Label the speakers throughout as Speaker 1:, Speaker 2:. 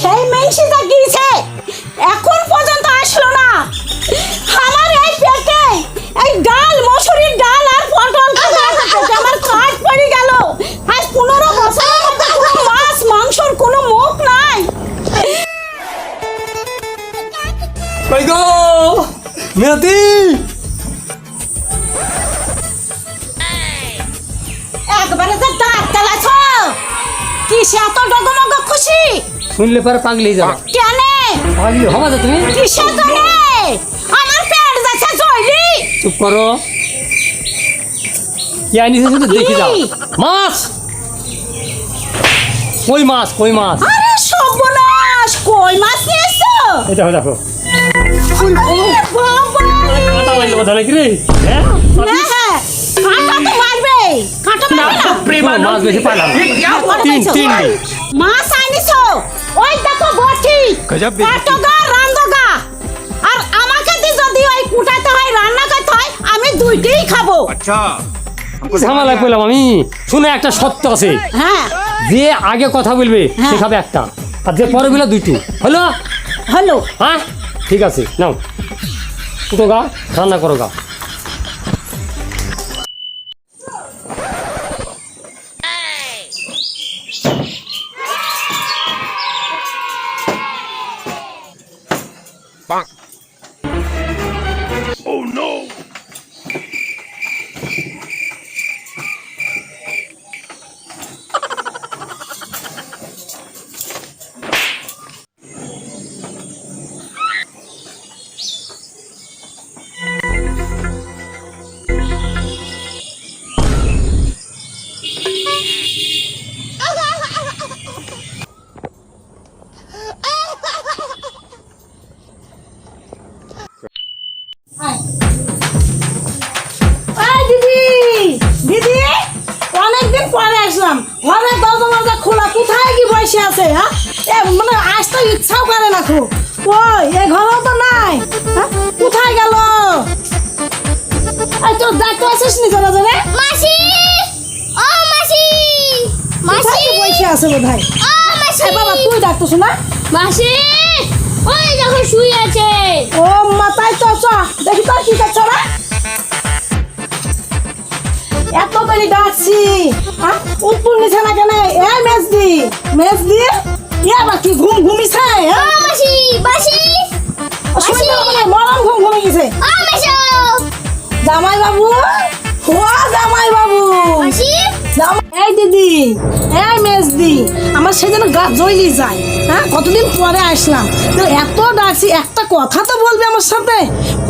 Speaker 1: সেই মেশিনটা গিয়েছে এখন পর্যন্ত আসলো না। আমার এই পেটে এই ডাল মসুরির ডাল আর পটল পেটে আমার কাট পড়ে গেল। আজ 15 বছরের মধ্যে কোনো মাছ মাংসর কোনো মুখ নাই।
Speaker 2: কই গো মিনতি,
Speaker 1: একবারে তো দাঁত চালাছ কিসে এত ডগমগ খুশি?
Speaker 2: শুনলে পরে পাগলি যাবে।
Speaker 1: কেন
Speaker 2: পাগলি হবা যা তুমি?
Speaker 1: কিসে জানে আমার পেট যাচ্ছে জয়লি।
Speaker 2: চুপ করো। কি আনিস শুধু দেখি যাও। মাছ, কই মাছ, কই মাছ।
Speaker 1: আরে সর্বনাশ, কই মাছ নিয়েছো?
Speaker 2: এটা দেখো
Speaker 1: বাবা
Speaker 2: কাটা মারলে কথা নাকি রে? হ্যাঁ
Speaker 1: হ্যাঁ কাঁটা তো মারবে, কাঁটা মারবে না।
Speaker 2: মাছ বেশি পাইলাম তিন
Speaker 1: মাছ আনিছো ওই দেখো বটি কাটোগা রান্দোগা। আর আমাকে দি যদি ওই কুটাতে হয় রান্না করতে হয় আমি দুইটাই খাবো।
Speaker 2: ঝামেলায় পেলাম আমি। শুনে একটা সত্য আছে,
Speaker 1: হ্যাঁ
Speaker 2: যে আগে কথা বলবে
Speaker 1: হ্যাঁ।
Speaker 2: সে খাবে একটা, আর যে পরে বলে দুইটো। হলো
Speaker 1: হলো
Speaker 2: হ্যাঁ ঠিক আছে, নাও কুটো গা, রান্না করো গা।
Speaker 1: দিদি দিদি অনেকদিন পরে আসলাম। ঘরে দরজা খোলা, কোথায় কি বসে আছে? হ্যাঁ এ মানে আসতে ইচ্ছাও করে না খুব। ওই এই ঘরেও তো নাই। হ্যাঁ কোথায় গেল? এই তোর ডাক্তার আসিস নি তোরা জানে?
Speaker 3: মাসি, ও মাসি, মাসি,
Speaker 1: বসে আছে বোধ হয়।
Speaker 3: ও মাসি,
Speaker 1: বাবা তুই ডাক্তার শোনা?
Speaker 3: মাসি, ওই দেখো শুয়ে আছে।
Speaker 1: ও মাথায় তো চ দেখি তো কি করছ না। এত করে ডাকছি, হ্যাঁ উত্তর নিছে না কেন? এ মেজদি মেজদি ইয়া বাকি ঘুম ঘুমিছে?
Speaker 3: ও মাসি, মাসি, মাসি,
Speaker 1: মরম ঘুম ঘুমে গেছে।
Speaker 3: ও মাসি,
Speaker 1: জামাই বাবু, ও জামাই বাবু,
Speaker 3: মাসি,
Speaker 1: এই দিদি, এই মেজদি, আমার সেদিন গা জ্বলি যায়। হ্যাঁ কতদিন পরে আসলাম, তো এত ডাকছি একটা কথা তো বলবি আমার সাথে।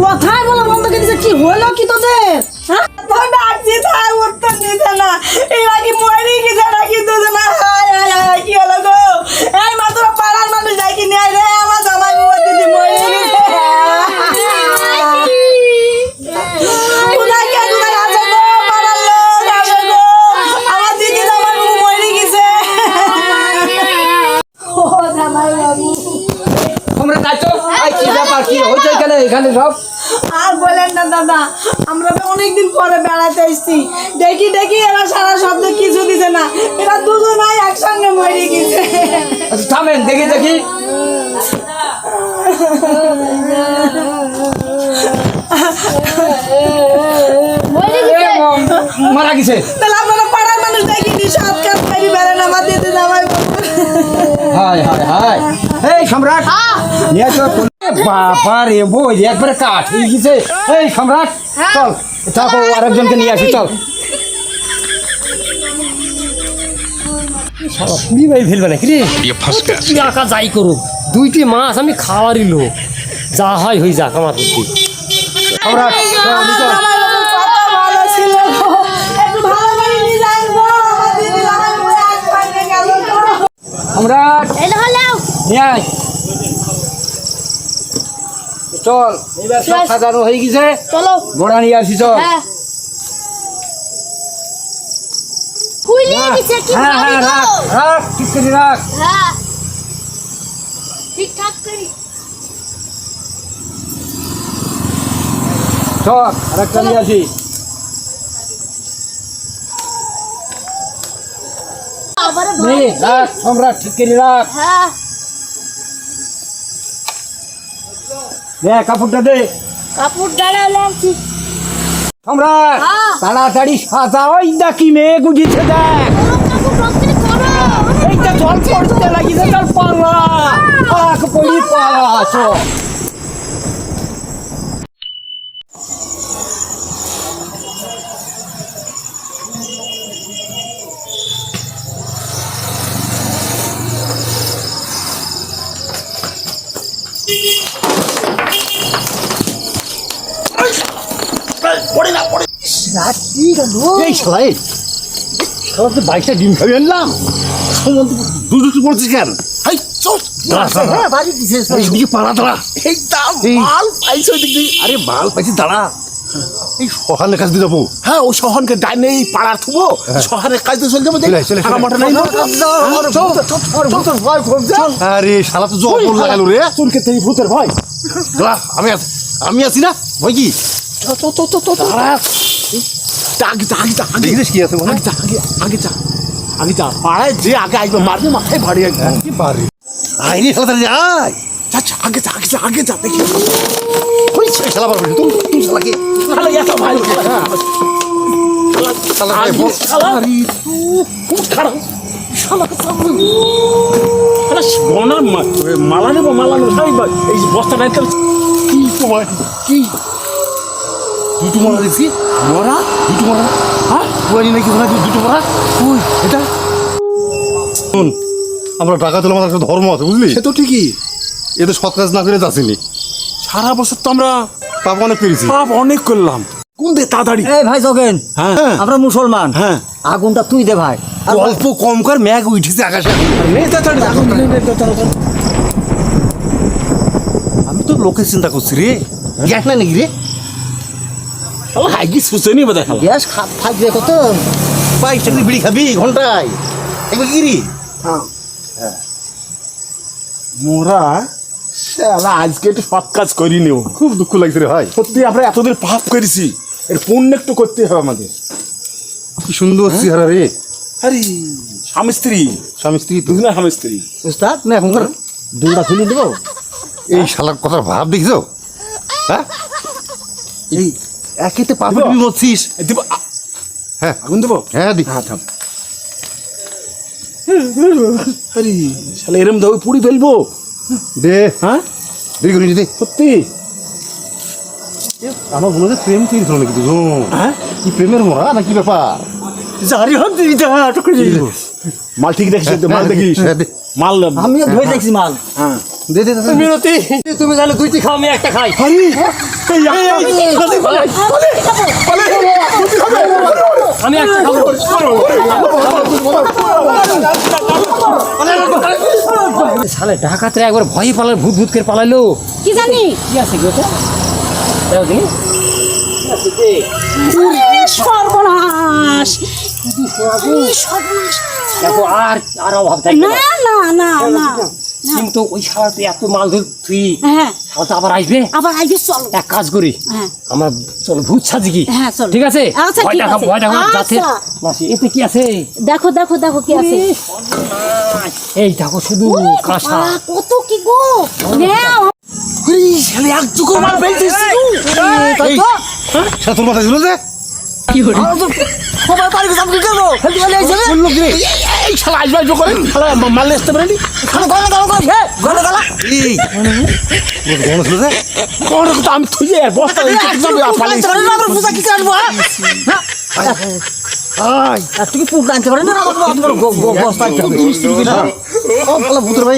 Speaker 1: কথাই বলা বন্ধ করে দিয়েছে। কি হলো কি তোদের? হ্যাঁ তো ডাকছি তাই উত্তর দিতে না। এরা কি মরে গেছে নাকি দুজনা? হায় হায় হায় কি হলো গো? এই মা তোরা পাড়ার মানুষ যাই কি নিয়ে রে আমার জামাই বাবু দিদি মরে গেছে। কোথায় কে কোথায় আছে গো? পাড়ার লোক আছে গো। আমার দিদি জামাই বাবু মরে গেছে। ও জামাই বাবু
Speaker 4: তোমরা যাচ্ছ কি ব্যাপার, কি হচ্ছে এখানে? এখানে সব
Speaker 1: আর বলেন না দাদা, আমরা তো অনেকদিন পরে বেড়াতে এসেছি। দেখি দেখি এরা সারা শব্দ কিছু দিছে না, এরা দুজনাই একসঙ্গে মরে গেছে।
Speaker 4: আচ্ছা, থামেন দেখি দেখি। মারা গেছে?
Speaker 1: তাহলে আপনারা পাড়ার মানুষ দেখিনি সব কাজ করি বেড়ান আমার দিদি জামাই বাবু।
Speaker 4: হায় হায় হায়, এই সম্রাট নিয়ে আসো। বাবা রে বই একবারে কাঠ হয়ে গেছে। এই সম্রাট চল, থাকো আরেকজনকে নিয়ে আসি চল।
Speaker 2: পুরি ভাই ফেলবে নাকি রে? কি আঁকা যাই করুক, দুইটি মাছ আমি খাওয়ারই লোক, যা হয় হয়ে যাক আমার প্রতি।
Speaker 4: সম্রাট চল, চল।
Speaker 1: জামাই বাবু কত ভালো ছিল গো। একটু ভালো করে নিয়ে যান গো, আমার দিদি জামাই বাবু একসঙ্গে গেল গো।
Speaker 4: সম্রাট
Speaker 3: এই দেখো লাও।
Speaker 4: নিয়ে আয়। চল এবার সব সাজানো হয়ে গেছে,
Speaker 3: চলো।
Speaker 4: ঘোড়া নিয়ে আসি চল।
Speaker 3: হ্যাঁ। খুলে গেছে কি
Speaker 4: হ্যাঁ হ্যাঁ
Speaker 3: ভালো
Speaker 4: রাখ
Speaker 3: গো।
Speaker 4: রাখ, ঠিক করে রাখ।
Speaker 3: হ্যাঁ। ঠিকঠাক করি।
Speaker 4: চল আরেকটা নিয়ে আসি।
Speaker 3: আবার
Speaker 4: নে, রাখ সম্রাট, ঠিক করে রাখ।
Speaker 3: হ্যাঁ।
Speaker 4: দে কাপড়টা দে।
Speaker 3: কাপড় দাঁড়া লাগছি
Speaker 4: সম্রাট তাড়াতাড়ি সাজা, ওই দেখি মেয়ে গুজিছে দেখ। এইটা জল পড়তে লাগিছে, চল পালা পাক পড়ি পালা চল। এই শালা শালা তো বাইশটা ডিম খাবি আনলাম, দুধ পড়ছিস কেন?
Speaker 5: হাই চল
Speaker 4: হ্যাঁ বাড়ি দিছে এদিকে পালা দাঁড়া।
Speaker 5: এই দাম মাল পাইছো ওই দিক দিয়ে।
Speaker 4: আরে মাল পাইছি দাঁড়া, এই সহানের কাছ দিয়ে যাবো।
Speaker 5: হ্যাঁ ও শহরকে ডাইনে এই পাড়ার থুবো শহরের কাজ দিয়ে চলে যাবো দেখ
Speaker 4: চলে, চলে,
Speaker 5: ফাঁকা মাঠে নাই
Speaker 4: আরে শালা তো জল পড় লাগালো রে।
Speaker 5: চুলকে থেকে ভূতের ভয়
Speaker 4: দাঁড়া, আমি আছি না ভয় কি? দাঁড়া,
Speaker 5: আগে যা আগে যা আগে
Speaker 4: দেখিস কি আছে
Speaker 5: আগে যা আগে যা আগে যা পাড়ায় যে আগে আসবে মারবে মাথায় ভারী একদম
Speaker 4: কি পারে আইনি শালা তাড়াতাড়ি আয়।
Speaker 5: আচ্ছা আগে যা আগে যা আগে যা দেখি
Speaker 4: ওই শালা পারবে তুই শালাকে
Speaker 5: শালা এত ভাই
Speaker 4: শালা ভাই বল।
Speaker 5: শালা খুব খারাপ শালাকে সামনে শালা সোনার মালা নেবো এই বস্তাটা কি তোমার কি
Speaker 4: দুটো মারা দেখছি,
Speaker 5: মরা
Speaker 4: দুটো মারা।
Speaker 5: হ্যাঁ
Speaker 4: পুয়ারি নাকি শোনা দুটো মারা।
Speaker 5: ওই এটা
Speaker 4: শোন, আমরা টাকা তোলা আমাদের একটা ধর্ম আছে বুঝলি,
Speaker 5: সে তো ঠিকই
Speaker 4: এতে সৎ কাজ না করে যাচ্ছিনি,
Speaker 5: সারা বছর তো আমরা
Speaker 4: পাপ অনেক পেরেছি।
Speaker 5: পাপ অনেক করলাম কোন দে তাড়াতাড়ি
Speaker 6: এই ভাই যোগেন,
Speaker 5: হ্যাঁ
Speaker 6: আমরা মুসলমান,
Speaker 5: হ্যাঁ
Speaker 6: আগুনটা তুই দে ভাই।
Speaker 4: অল্প কম কর, ম্যাগ উঠেছে আকাশে।
Speaker 5: নে তাড়াতাড়ি তাড়াতাড়ি
Speaker 4: আমি তো লোকের চিন্তা করছি রে, গ্যাস না নাকি রে?
Speaker 5: শালা হাইগি সুসেনি বোধ হয়
Speaker 6: গ্যাস থাকবে কত?
Speaker 4: বাইশটা বিড়ি খাবি ঘন্টায় একবার কি রে?
Speaker 5: মোরা শালা আজকে একটু সৎ কাজ করি নিও
Speaker 4: খুব দুঃখ লাগছে রে ভাই।
Speaker 5: সত্যি আমরা এতদিন পাপ করেছি এর পুণ্য একটু করতে হবে আমাদের
Speaker 4: কি সুন্দর চেহারা রে,
Speaker 5: আরে স্বামী স্ত্রী
Speaker 4: স্বামী স্ত্রী তো।
Speaker 5: দুজনের স্বামী স্ত্রী
Speaker 6: উস্তাদ না এখনকার দুটা খুলে দেবো।
Speaker 4: এই শালার কথা ভাব দেখিছো? হ্যাঁ, এই একেতে পাপে
Speaker 5: দিব?
Speaker 4: তুমি মরছিস।
Speaker 5: দিব
Speaker 4: হ্যাঁ
Speaker 5: আগুন দেবো
Speaker 4: হ্যাঁ দি।
Speaker 5: হ্যাঁ থাম আরে শালা এরম দাও পুড়ি ফেলবো
Speaker 4: দে
Speaker 5: হ্যাঁ
Speaker 4: দেরি করিনি দে।
Speaker 5: সত্যি
Speaker 4: আমার মনে হচ্ছে প্রেম তৈরি হলো নাকি দুজন?
Speaker 5: হ্যাঁ
Speaker 4: কি প্রেমের মরা না কি ব্যাপার?
Speaker 5: জারি হন তুই যা আটক করে দিবি মাল ঠিক দেখিস মাল দেখিস
Speaker 4: হ্যাঁ, দে।
Speaker 5: মাল
Speaker 6: আমিও ধরে দেখছি মাল।
Speaker 5: হ্যাঁ
Speaker 4: দে দে দে, দে।
Speaker 2: মিনতি তুমি জানো দুইটি খাও আমি একটা খাই। আমি একটা খাবো। শালে ঢাকাতে একবার ভয়ে পালার ভূত ভূত করে পালাইলো।
Speaker 3: কি জানি
Speaker 2: কি আছে গো এটা? দাও দেখি।
Speaker 3: সর্বনাশ
Speaker 2: দেখো আর আর অভাব থাকবে
Speaker 3: না
Speaker 2: না।
Speaker 3: না না না
Speaker 2: কিন্তু ওই শালাতে এত মাল ধর তুই
Speaker 3: হ্যাঁ
Speaker 2: শালা তো আবার আসবে।
Speaker 3: আবার আইবি চল
Speaker 2: এক কাজ করি,
Speaker 3: হ্যাঁ
Speaker 2: আমার চলো ভূত সাজি কি।
Speaker 3: হ্যাঁ, চলো।
Speaker 2: ঠিক আছে
Speaker 3: আচ্ছা, ঠিক
Speaker 2: ভয়টা খাও,
Speaker 3: আছে।
Speaker 2: ভয়টা খাও, যাচ্ছে
Speaker 3: আচ্ছা।
Speaker 2: মাসি এতে কি আছে?
Speaker 3: দেখো দেখো দেখো কি আছে
Speaker 2: এই দেখো শুধু কাঁসা।
Speaker 3: কত কি গো নাও
Speaker 5: শালা এক চুকো মাল ফেলছিস
Speaker 4: এই, শালা তোর মাথা ছিল যে?
Speaker 6: সবাই পারি সামনে কেন ফেলতে ফেলে আইছে রে।
Speaker 5: বললো কি রে? এই শালা আসবে আসবে করে শালা মাল আসতে পারেনি
Speaker 6: খানা গলা গলা করে হে গলা গলা
Speaker 4: এই, তোর গহনা ছিল যে?
Speaker 5: কোন তো আমি তুই আর বস্তা
Speaker 6: আনতে পারে না আমরা পূজা কি করব?
Speaker 4: আয়,
Speaker 6: আর তুই পুক আনতে পারে না আমাদের বস্তা আনতে হবে।
Speaker 4: ও শালা ভূতের ভাই।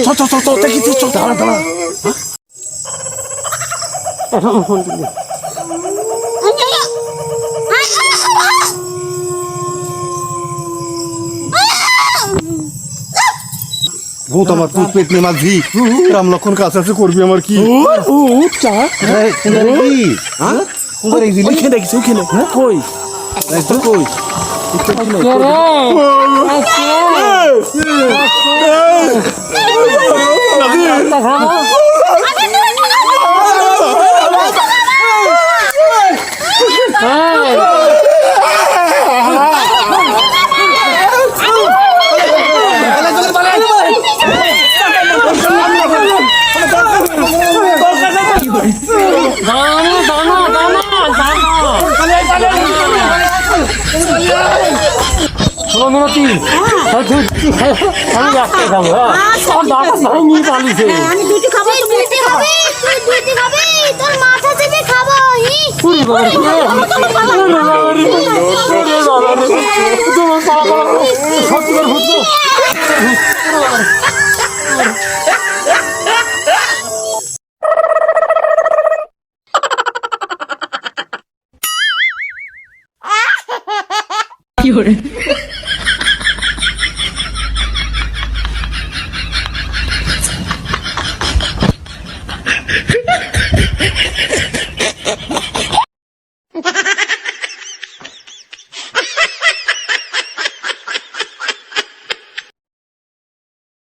Speaker 5: দেখি চল দাঁড়া দাঁড়া
Speaker 4: ভূত আমার পুত পেট নিয়ে মাঝি রাম লক্ষণ কাছে আছে, করবি আমার কি?
Speaker 5: চা
Speaker 4: এই, কোনটা রে কি?
Speaker 5: হ্যাঁ
Speaker 4: কোনটা রে দিলি?
Speaker 5: ওইখানে দেখিস ওইখানে কই কই
Speaker 2: শোনো মিনতি তুই আমি একটা খাবো হ্যাঁ আমার দাদা ভাই নিয়ে পালিয়েছে
Speaker 1: আমি দুটি খাবো
Speaker 3: তুই
Speaker 1: তুমি
Speaker 3: দুইটি খাবি তুই দুইটি খাবি তোর মাথা চেপে খাবো হি
Speaker 2: পুরি বাবা তোমার পালা সত্যি করে ভুতো
Speaker 7: কি hore